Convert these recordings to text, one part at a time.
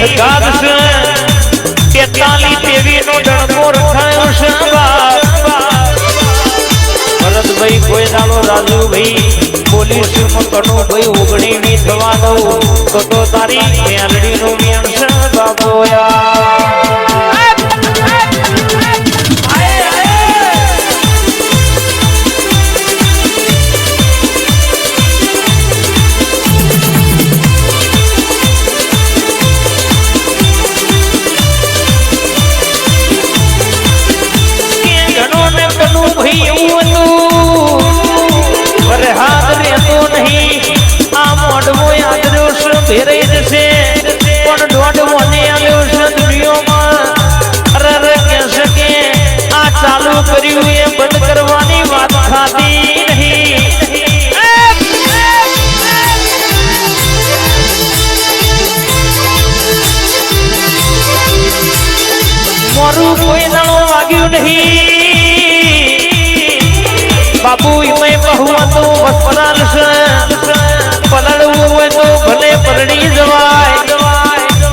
હગાદ છે 43 નો ડણકો રખાયો છે ભરતભાઈ કોઈ દાડો રાજુભાઈ પોલીસ કનુભાઈ ઉગણી ની થવા દઉં તો તારી મેલડી નું મેણસણ બાપોયા બંધ કરવાની વાત ખાતી નહીં મોરું કોઈ દાણો વાગ્યું નહીં બાપુ મેં બહુ તો વસ્પરાલ છે પલળવું હોય તો ભલે પરણી જવાય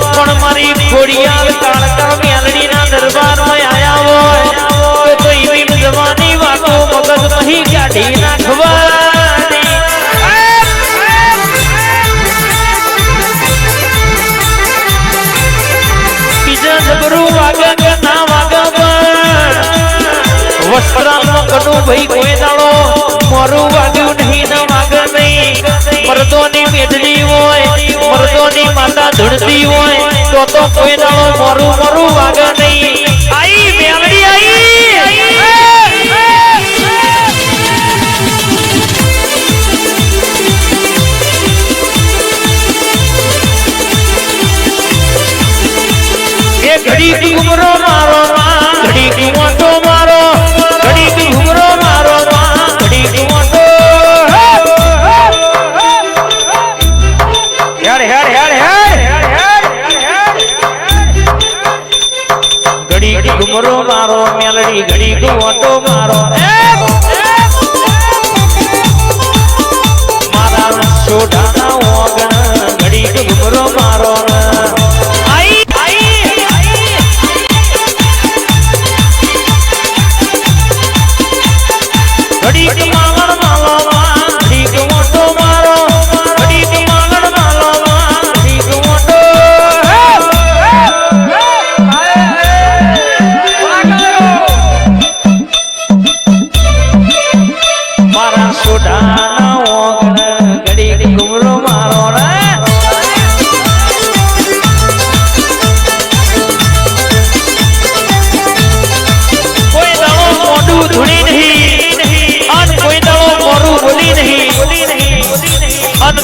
પણ મારી ખોડિયાલ કાળકા મેલડી ના દરબારમાં આયા હોય તો એવી જવાની વાતો મગજ નહીં કાઢી નાખવાની બીજા જબરું વાગે કે ના વાગે વસ્ત્રાલમાં કનુભાઈ કોઈ દાડો મોરું વાગ્યું નહીં ના વાગે નહીં મર્દોની મેદલી હોય મર્દોની માતા ધૂળતી હોય તો કોઈ દાડો મોરું વાગે નહીં આઈ મેલડી આઈ ઘડી ઘુમરો મારો ઘડી ઘુમતો મારો ઘડી ઘુમરો મારો ઘડી ઘુમતો હેડ હેડ હેડ હેડ ઘડી ઘુમરો મારો મેલડી ઘડી ઘુમતો મારો મારા સોઢાના ઓગણ ઘડી ઘુમરો મારો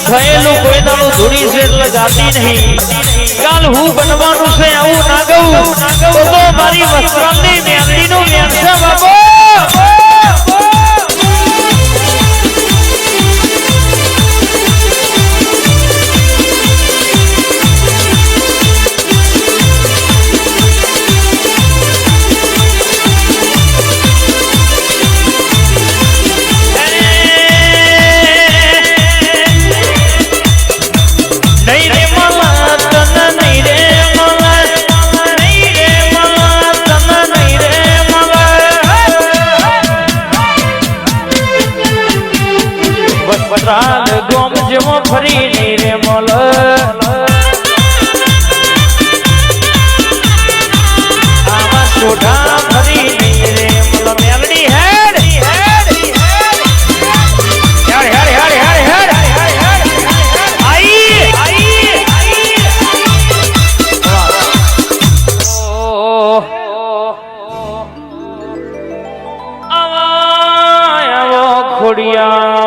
થયેલું કોઈ દાડું ધૂળી છે એટલે જાતી નહીં કાલ હું બનવાનું છે આવું ના ગયું તો મારી વસ્ત્રાલની મેલડીનું મેણસા બાપો વસ્ત્રાલ ગોમ જેવો ફરી નહીં રે મોલ આવા સોઢા ફરી નહીં રે મોલ મેલડી હેડ હેડ હેડ હેડ હેડ આઈ આઈ આવો ખોડિયાર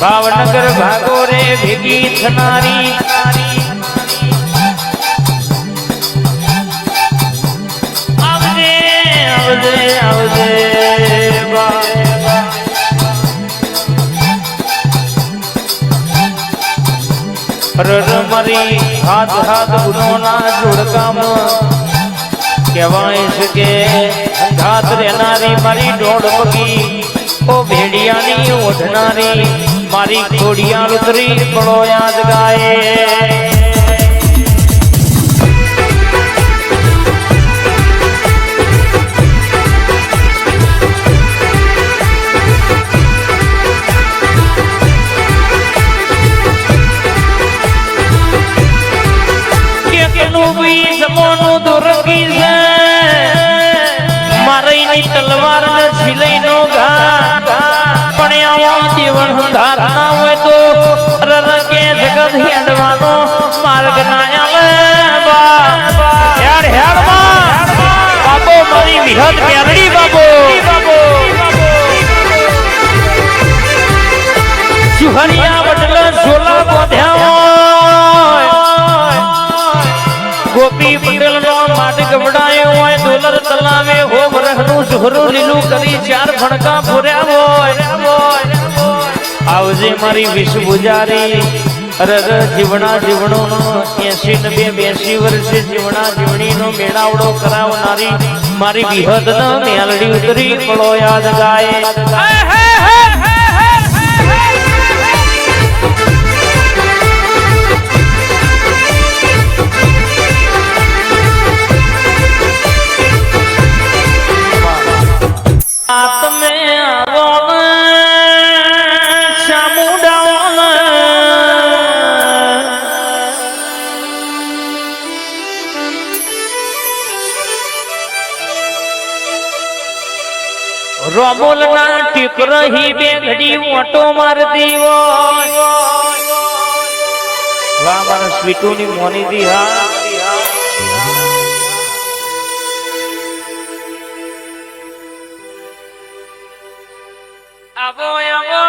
ભાવનગર ભાગો રે ભેગી થનારી આવજે આવજે આવજે મારી હાથ હાથ ગુનોના જોડકામાં કહેવાય છે કે ઘાત રહેનારી મારી દોડ પગી ઓ ભેડિયાની ઓઢનારી મારી ખોડિયાળ ઉતરી પડો યાદ ગાય તલવાર ને છિલઈ નો ઘા પણ આવો જીવન ધારણા હોય તો રરકે જગત હેડવાનો માર્ગ ના આવે હેડ હેડ માં બાબો મારી વિહત મેલડી બાબો સુહરિયા બદલ ઝોલા બોધ્યા ગોપી પટેલ નો માટ ગબડાયો હોય દોલર તલાવે હો વરહનું સુહરું લીલું કરી ચાર ફણકા ફોર્યા હોય આવજે મારી વિષ ગુજારી અરર જીવણા જીવણો નો 80 વર્ષે જીવણા જીવણી નો મેળાવડો કરાવનારી મારી વિહદ ન મેલડી ઉતરી પડો યાદ ગાય રોમોલ ના ટીક રહી બે ઘડી ઓટો મારતી હોય વાહ મારા સ્વીટુ ની મોની દી હા આવો આવો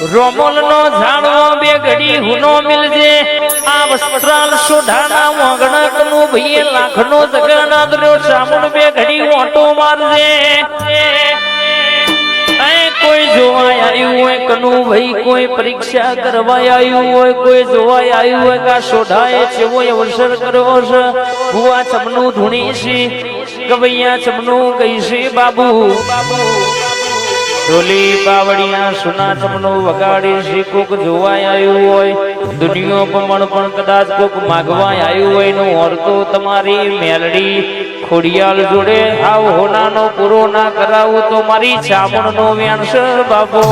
રોમોલ નો ઝાડવો બે ઘડી હુનો મિલજે આ વસ્ત્રાલ સોઢાના વાગણક નું ભઈએ લાખ નો જગન્નાથ નો સામુન બે ઘડી ઓટો મારજે કોઈ જોવા આવ્યું હોય કનુ ભાઈ કોઈ પરીક્ષા કરવા આવ્યું હોય કોઈ જોવા આવ્યું હોય કા સોઢાએ જેવો અવસર કર્યો છે ભુવા ચમનું ધૂણી છે ગવૈયા ચમનું ગઈ છે બાબુ ઢોલી બાવડિયા સુના ચમનો વગાડી છે કોક જોવા આવ્યું હોય દુનિયા પણ કદાચ કોક માગવા આવ્યું હોય નો ઓરતો તમારી મેલડી ખોડિયાલ જોડે આવ હોનાનો પૂરો ના કરાવું તો મારી ચામણ નો વ્યાંસ બાબો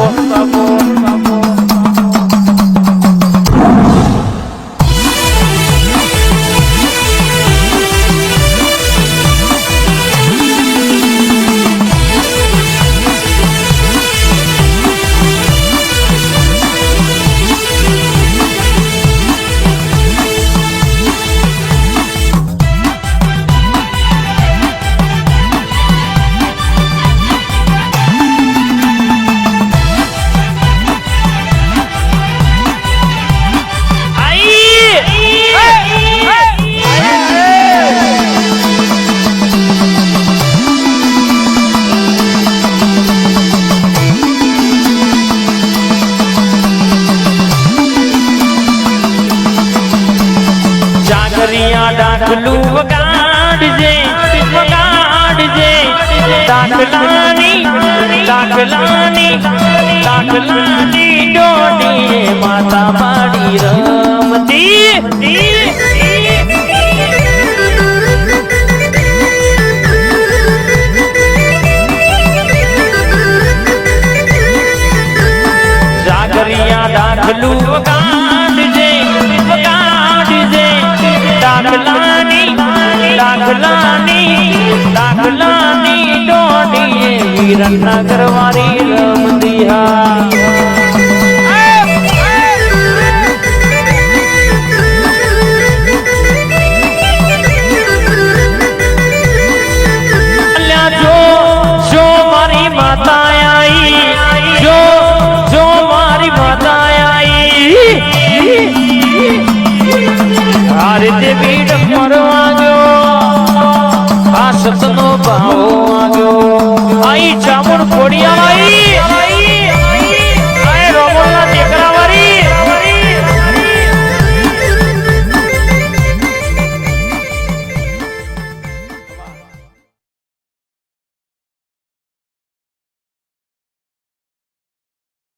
ડાકલું વગાડજે દાખલાની ડોડી માતા માડી રમતી જાગરિયા દાખલું વગાડજે દાખલાની ડોડી વીરન્ના કરવાની રમતી હા જો મારી માતા આઈ જો મારી માતા આઈ હારે તે ભીડ મરવા ગયો આ સતનો ભાવ ખોડિયાળાઈ